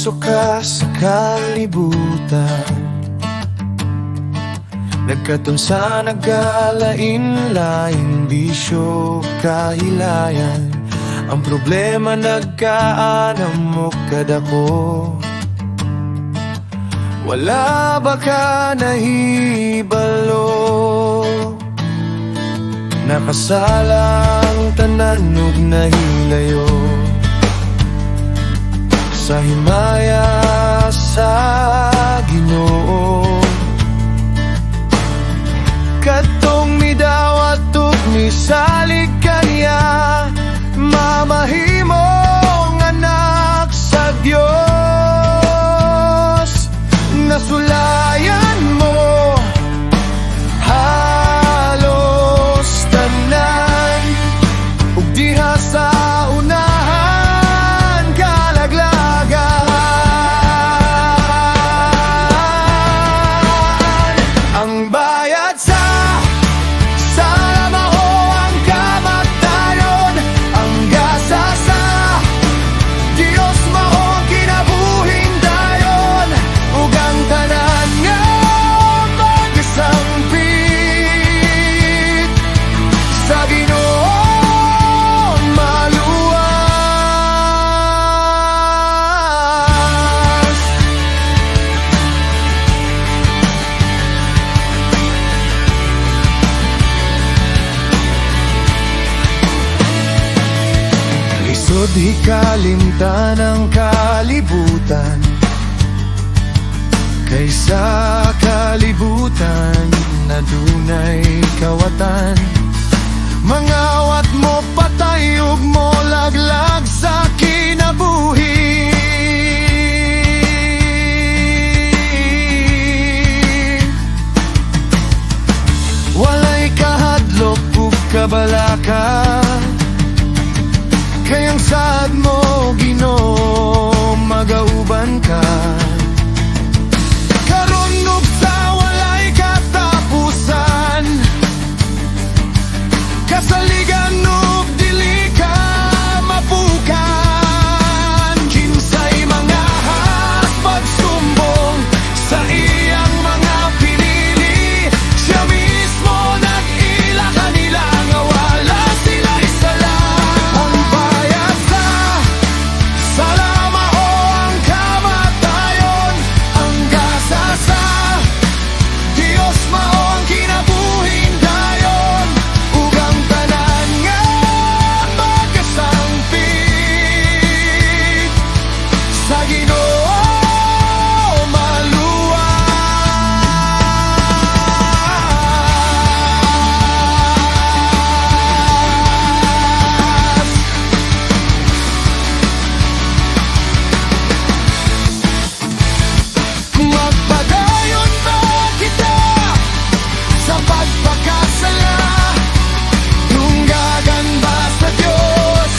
pasok ka sa kalibutan, nagkatun sa nagkalain-laing bisyo kahilayan. Ang problema nagkaanam mo kadako, wala ba ka nahibalo? Nakasalang tananog na hilayo sa himaya sa Ginoo. Katong midawat ug misalig kaniya, mamahimong anak sa Dios. Nasulayan mo halos tanan, ug diha sa unahan kalaglagan. Ang bayad sa maho ang kamatayon, ang gasa sa Dios maho ang kinabuhing dayon, ug ang tanan nga magasampit sa Ginoo maluwas. Lisod hikalimtan ang kalibutan, kaysa kalibutan na dunay kawatan. Mangawat mo patay ug mo laglag sa kinabuhi. Walay kahadlok ug kabalaka, kayang saad mo Ginoo magauban ka. Karon ug sa walay katapusan, kasaligan ug dili ka mapukan. Kinsay mga pagsumbong sa iyang mga pinili, siya mismo nag-ila kanila nga wala sila isala. Ang bayad sa salama o ang kamatayon, ang gasa sa Dios mao ang kinabuhing dayon, ug ang tanan nga magasampit sa Ginoo maluwas. Magpadayon ba kita sa pagpakasala? Tunggagan ba sa Diyos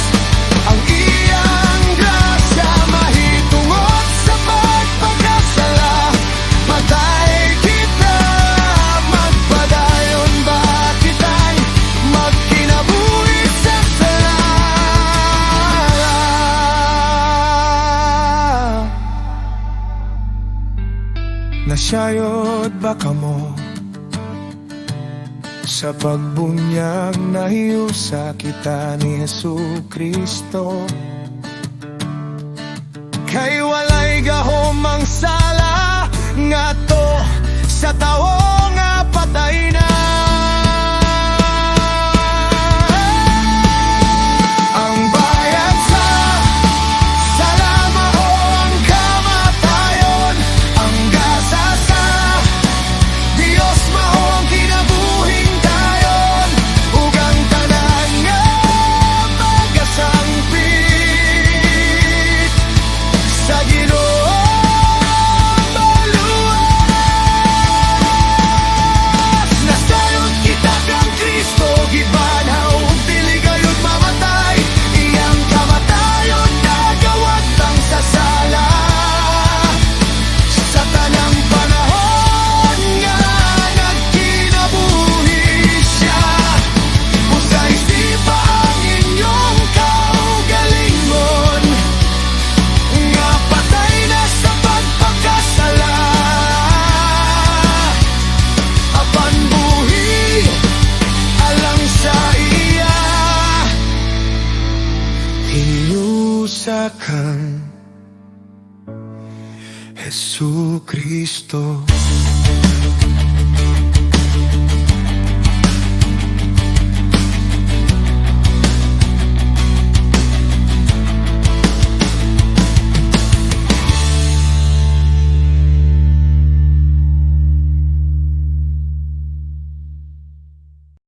ang iyang grasya? Mahitungod sa pagpakasala, patay kita. Magpadayon ba kita'y magkinabuhi sa sala? Nasyayod ba kamo sa pagbunyag na hiusa kita ni Jesucristo? Kay walay gahom ang sala nga to sa tawo nga patay na. Ang bayad sa salama o ang kamatayon, ang gasa sa Dios mao ang kinabuhing dayon, ug ang tanan nga magasampit parusa kang Jesucristo.